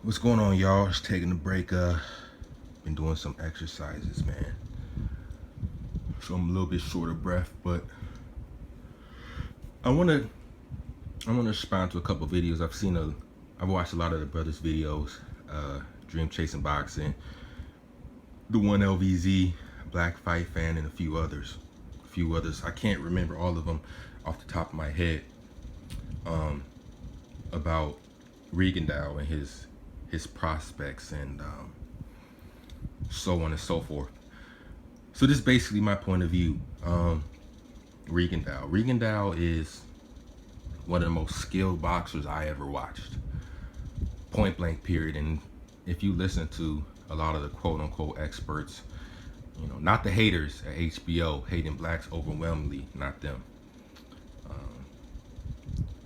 What's going on, y'all? Just taking a break. Been doing some exercises, man. So I'm a little bit short of breath, but I wanna respond to a couple videos. I've watched a lot of the brothers' videos, Dream Chasing Boxing, the one LVZ, Black Fight Fan, and a few others. I can't remember all of them off the top of my head. About Rigondeaux and his prospects and so on and so forth. So this is basically my point of view. Rigondeaux is one of the most skilled boxers I ever watched. Point blank period. And if you listen to a lot of the quote unquote experts, not the haters at HBO, hating blacks overwhelmingly, not them.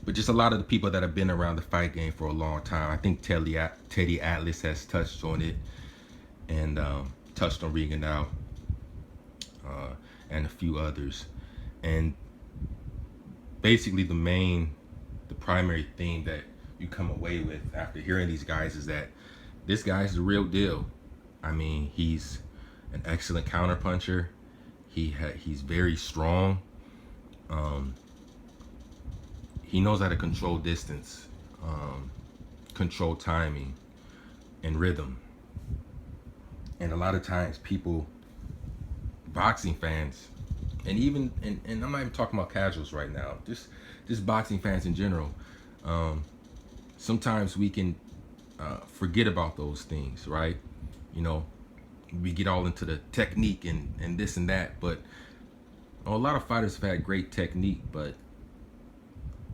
But just a lot of the people that have been around the fight game for a long time. I think Teddy Atlas has touched on it and touched on Rigondeaux and a few others. And basically the primary theme that you come away with after hearing these guys is that this guy's the real deal. I mean, he's an excellent counterpuncher. He's very strong. He knows how to control distance, control timing, and rhythm. And a lot of times boxing fans, and I'm not even talking about casuals right now, just boxing fans in general, sometimes we can forget about those things, right? We get all into the technique and this and that, but a lot of fighters have had great technique, but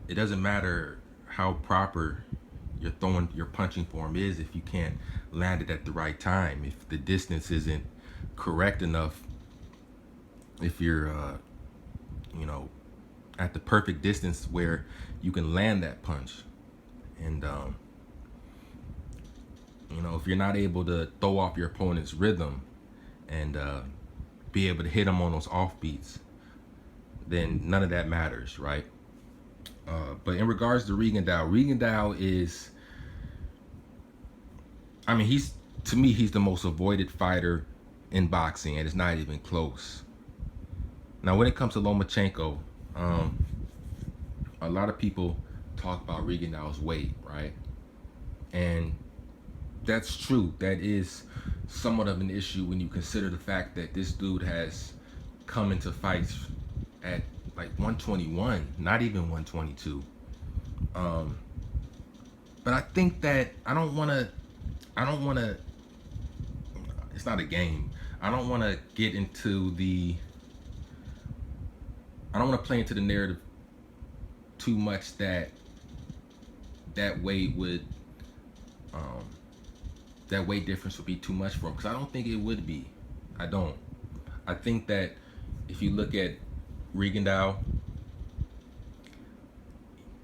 it doesn't matter how proper your punching form is if you can't land it at the right time, if the distance isn't correct enough, if you're at the perfect distance where you can land that punch. And if you're not able to throw off your opponent's rhythm and be able to hit them on those offbeats, then none of that matters, right? But in regards to Rigondeaux is, to me, he's the most avoided fighter in boxing, and it's not even close. Now, when it comes to Lomachenko, a lot of people talk about Rigondeaux's weight, right? And that's true. That is somewhat of an issue when you consider the fact that this dude has come into fights at like 121, not even 122. But I think that I don't want to, it's not a game. I don't want to play into the narrative too much that weight would, that weight difference would be too much for him, because I don't think it would be. I don't. I think that if you look at Rigondeaux,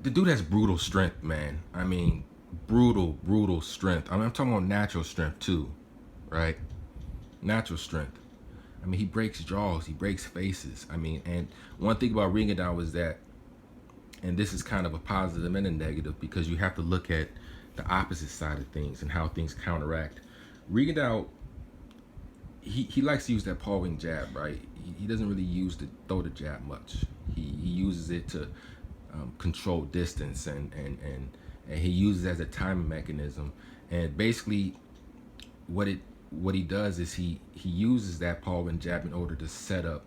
the dude has brutal strength, man. I mean, brutal strength. I'm talking about natural strength too, right? Natural strength. I mean, he breaks jaws, he breaks faces. I mean, and one thing about Rigondeaux is that, and this is kind of a positive and a negative, because you have to look at the opposite side of things and how things counteract. Rigondeaux, he likes to use that paw wing jab, right? He doesn't really throw the jab much. He uses it to control distance, and he uses it as a timing mechanism. And basically, what he does is he uses that paw wing jab in order to set up,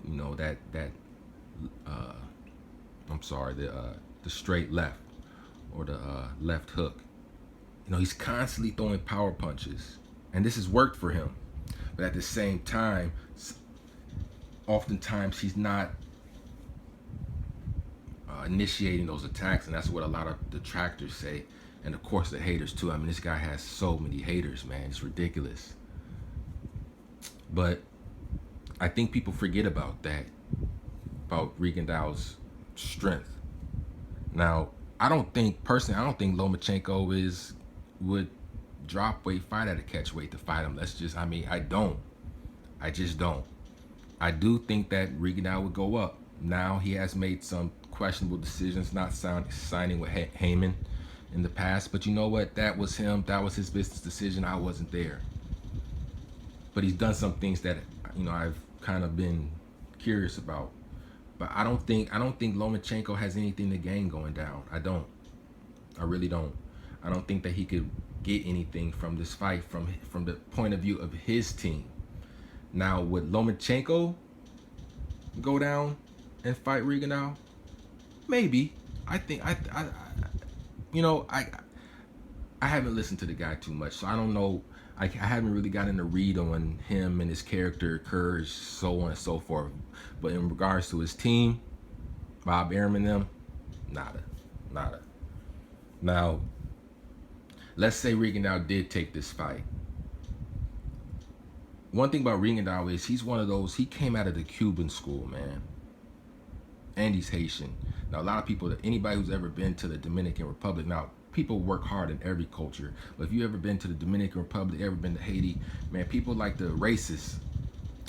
the straight left, or the left hook. He's constantly throwing power punches, and this has worked for him. But at the same time, oftentimes he's not initiating those attacks, and that's what a lot of detractors say, and of course the haters too. I mean, this guy has so many haters, man. It's ridiculous. But I think people forget about that, about Rigondeaux's strength. Now, I don't think Lomachenko would drop weight, fight at a catch weight to fight him. I just don't. I do think that Rigondeaux would go up. Now, he has made some questionable decisions, not signing with Heyman, in the past. But you know what? That was him. That was his business decision. I wasn't there. But he's done some things that I've kind of been curious about. But I don't think Lomachenko has anything to gain going down. I don't. I really don't. I don't think that he could get anything from this fight from the point of view of his team. Now, would Lomachenko go down and fight Rigondeaux? Maybe. I think you know I haven't listened to the guy too much, so I don't know. I haven't really gotten a read on him and his character, courage, so on and so forth. But in regards to his team, Bob Arum and them, nada, nada. Now, let's say Rigondeaux did take this fight. One thing about Rigondeaux is he's one of those. He came out of the Cuban school, man, and he's Haitian. Now, a lot of people, anybody who's ever been to the Dominican Republic, now people work hard in every culture, but if you ever been to the Dominican Republic, ever been to Haiti, man, people like the racists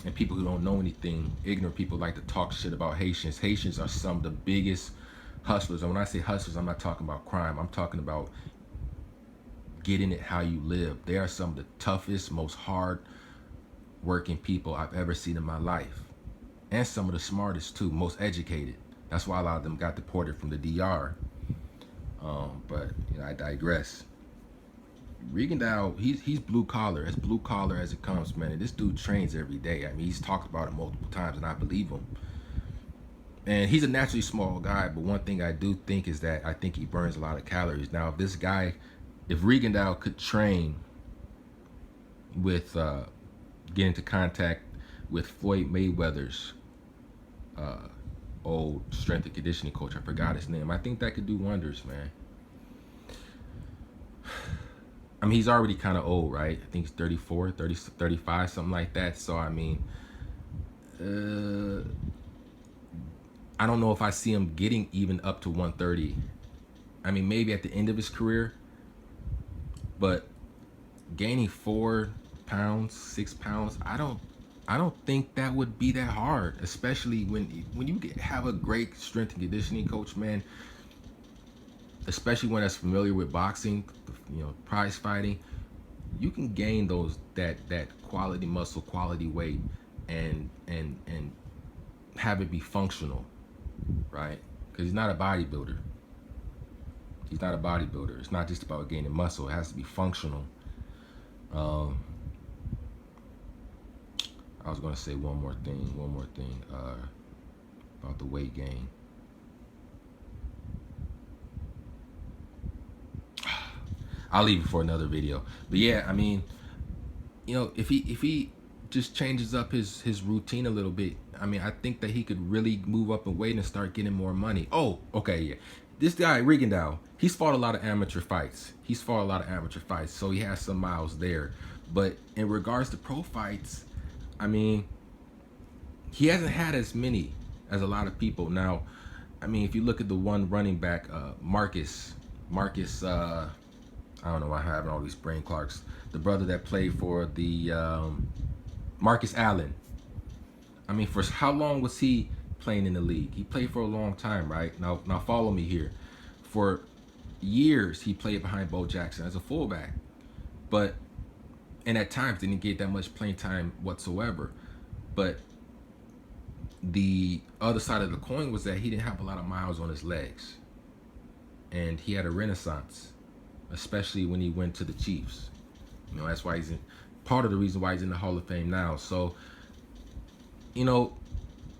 and people who don't know anything, ignorant people like to talk shit about Haitians. Haitians are some of the biggest hustlers. And when I say hustlers, I'm not talking about crime. I'm talking about getting it how you live. They are some of the toughest, most hard working people I've ever seen in my life. And some of the smartest too, most educated. That's why a lot of them got deported from the DR. But I digress. Rigondeaux, he's blue collar, as blue collar as it comes, man. And this dude trains every day. I mean, he's talked about it multiple times, and I believe him. And he's a naturally small guy, but one thing I do think is that I think he burns a lot of calories. Now, if Rigondeaux could train with, get into contact with Floyd Mayweather's old strength and conditioning coach, I forgot his name, I think that could do wonders, man. I mean, he's already kind of old, right? I think he's 34, 30, 35, something like that. So, I mean, I don't know if I see him getting even up to 130. I mean, maybe at the end of his career, but gaining 4 pounds, 6 pounds, I don't think that would be that hard, especially when you have a great strength and conditioning coach, man. Especially when that's familiar with boxing, prize fighting, you can gain that quality muscle, quality weight, and have it be functional, right? Because he's not a bodybuilder. He's not a bodybuilder. It's not just about gaining muscle. It has to be functional. I was gonna say one more thing about the weight gain. I'll leave it for another video. But yeah, I mean, if he just changes up his routine a little bit, I mean, I think that he could really move up in weight and start getting more money. Oh, okay, yeah. This guy Rigondeaux, he's fought a lot of amateur fights. So he has some miles there. But in regards to pro fights, I mean, he hasn't had as many as a lot of people. Now, I mean, if you look at the one running back, Marcus, I don't know why I'm having all these brain clarks. The brother that played for the Marcus Allen. I mean, for how long was he playing in the league? He played for a long time, right? Now follow me here. For years, he played behind Bo Jackson as a fullback, and at times didn't get that much playing time whatsoever. But the other side of the coin was that he didn't have a lot of miles on his legs, and he had a renaissance, especially when he went to the Chiefs. That's why part of the reason why he's in the Hall of Fame now. So,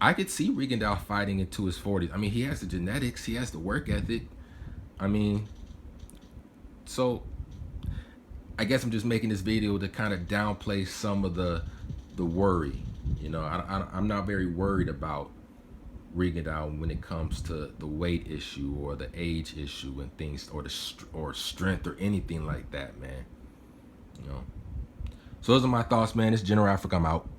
I could see Rigondeaux fighting into his 40s. I mean, he has the genetics, he has the work ethic. I mean, so I guess I'm just making this video to kind of downplay some of the worry. I'm not very worried about Rigondeaux when it comes to the weight issue or the age issue and things, or strength or anything like that, man. So those are my thoughts, man. It's General Africa. I'm out.